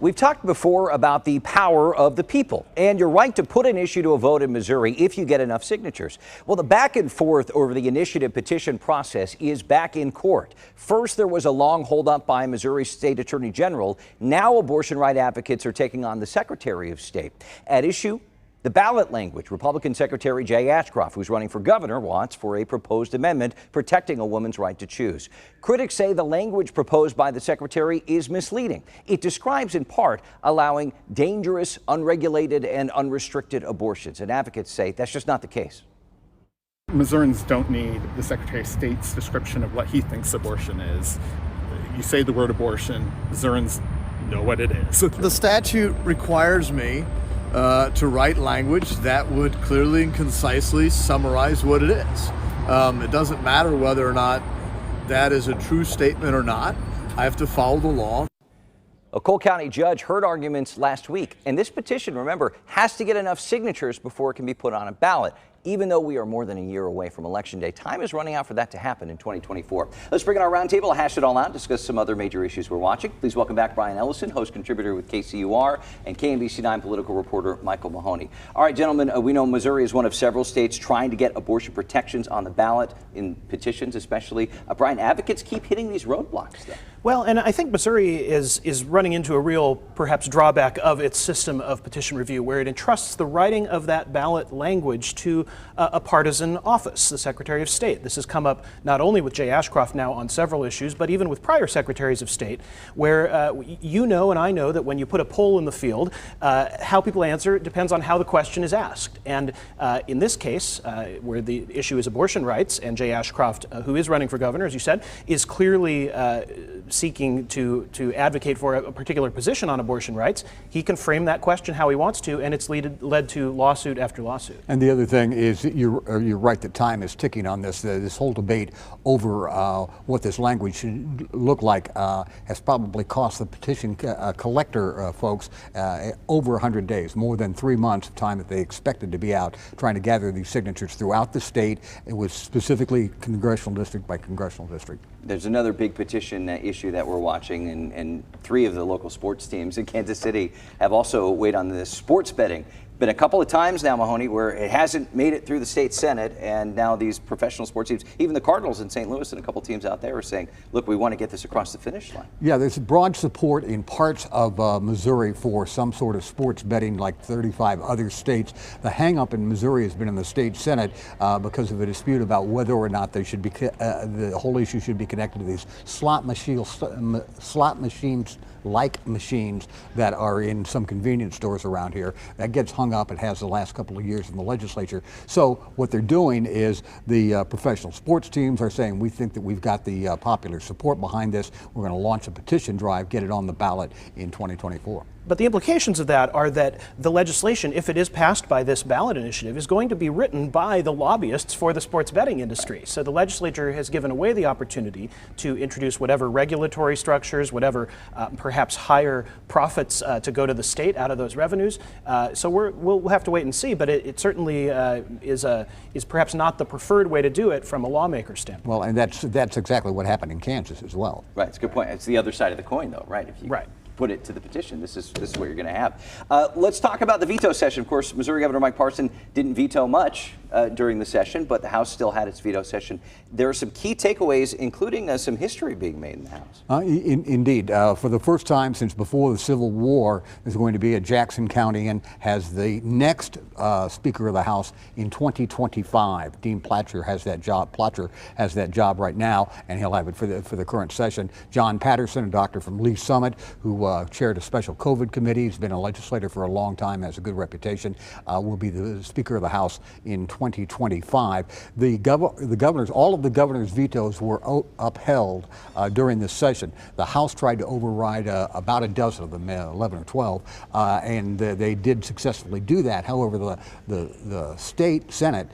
We've talked before about the power of the people and your right to put an issue to a vote in Missouri if you get enough signatures. Well, the back and forth over the initiative petition process is back in court. First, there was a long holdup by Missouri State Attorney General. Now abortion right advocates are taking on the Secretary of State. At issue, the ballot language. Republican Secretary Jay Ashcroft, who's running for governor, wants for a proposed amendment protecting a woman's right to choose. Critics say the language proposed by the secretary is misleading. It describes, in part, allowing dangerous, unregulated, and unrestricted abortions. And advocates say that's just not the case. Missourians don't need the Secretary of State's description of what he thinks abortion is. You say the word abortion, Missourians know what it is. The statute requires me to write language that would clearly and concisely summarize what it is. It doesn't matter whether or not that is a true statement or not. I have to follow the law. A Cole County judge heard arguments last week, and this petition, remember, has to get enough signatures before it can be put on a ballot. Even though we are more than a year away from Election Day, time is running out for that to happen in 2024. Let's bring in our roundtable, hash it all out, discuss some other major issues we're watching. Please welcome back Brian Ellison, host contributor with KCUR, and KMBC9 political reporter Michael Mahoney. All right, gentlemen, we know Missouri is one of several states trying to get abortion protections on the ballot, in petitions especially. Brian, advocates keep hitting these roadblocks, though. Well, and I think Missouri is running into a real, perhaps, drawback of its system of petition review, where it entrusts the writing of that ballot language to a partisan office, the Secretary of State. This has come up not only with Jay Ashcroft now on several issues, but even with prior Secretaries of State, where you know and I know that when you put a poll in the field, how people answer depends on how the question is asked. And in this case, where the issue is abortion rights, and Jay Ashcroft, who is running for governor, as you said, is clearly seeking to advocate for a particular position on abortion rights, he can frame that question how he wants to, and it's led to lawsuit after lawsuit. And the other thing is, you're right, that time is ticking on this. This whole debate over what this language should look like has probably cost the petition collector folks over 100 days, more than 3 months of time that they expected to be out trying to gather these signatures throughout the state. It was specifically congressional district by congressional district. There's another big petition issue that we're watching, and 3 of the local sports teams in Kansas City have also weighed on this. Sports betting. Been a couple of times now, Mahoney, where it hasn't made it through the state Senate, and now these professional sports teams, even the Cardinals in St. Louis and a couple teams out there are saying, look, we want to get this across the finish line. Yeah, there's broad support in parts of Missouri for some sort of sports betting, like 35 other states. The hang-up in Missouri has been in the state Senate because of a dispute about whether or not they should be, the whole issue should be connected to these slot machines like machines that are in some convenience stores around here. That gets hung up. It has the last couple of years in the legislature. So what they're doing is the professional sports teams are saying, we think that we've got the popular support behind this. We're going to launch a petition drive, get it on the ballot in 2024. But the implications of that are that the legislation, if it is passed by this ballot initiative, is going to be written by the lobbyists for the sports betting industry. So the legislature has given away the opportunity to introduce whatever regulatory structures, whatever perhaps higher profits to go to the state out of those revenues. So we'll have to wait and see, but it certainly is perhaps not the preferred way to do it from a lawmaker's standpoint. Well, and that's exactly what happened in Kansas as well. Right, it's a good point. It's the other side of the coin, though, right? If you right. Put it to the petition. This is what you're going to have. Let's talk about the veto session. Of course, Missouri Governor Mike Parson didn't veto much during the session, but the House still had its veto session. There are some key takeaways, including some history being made in the House. Indeed. For the first time since before the Civil War, there's going to be a Jackson County and has the next Speaker of the House in 2025. Dean Platcher has that job right now, and he'll have it for the current session. John Patterson, a doctor from Lee Summit, who chaired a special COVID committee. He's been a legislator for a long time, has a good reputation, will be the Speaker of the House in 2025. All of the governor's vetoes were upheld during this session. The House tried to override about a dozen of them, 11 or 12, and they did successfully do that. However, the state Senate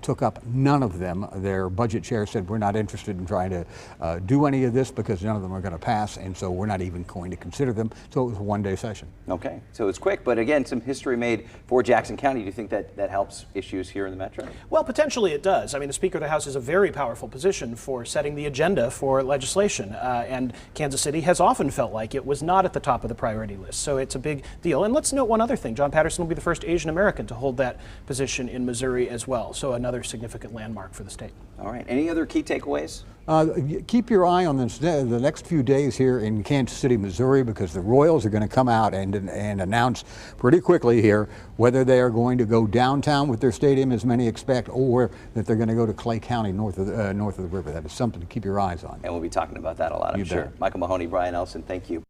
took up none of them. Their budget chair said, we're not interested in trying to do any of this because none of them are going to pass, and so we're not even going to consider them. So it was a one-day session. Okay, so it's quick, but again, some history made for Jackson County. Do you think that helps issues issues here in the Metro? Well, potentially it does. I mean, the Speaker of the House is a very powerful position for setting the agenda for legislation, and Kansas City has often felt like it was not at the top of the priority list, so it's a big deal. And let's note one other thing. John Patterson will be the first Asian American to hold that position in Missouri as well, so another significant landmark for the state. All right. Any other key takeaways? Keep your eye on the next few days here in Kansas City, Missouri, because the Royals are going to come out and announce pretty quickly here whether they are going to go downtown with their stadium, as many expect, or that they're going to go to Clay County north of the river. That is something to keep your eyes on. And we'll be talking about that a lot, I'm You sure. bet. Michael Mahoney, Brian Elson, thank you.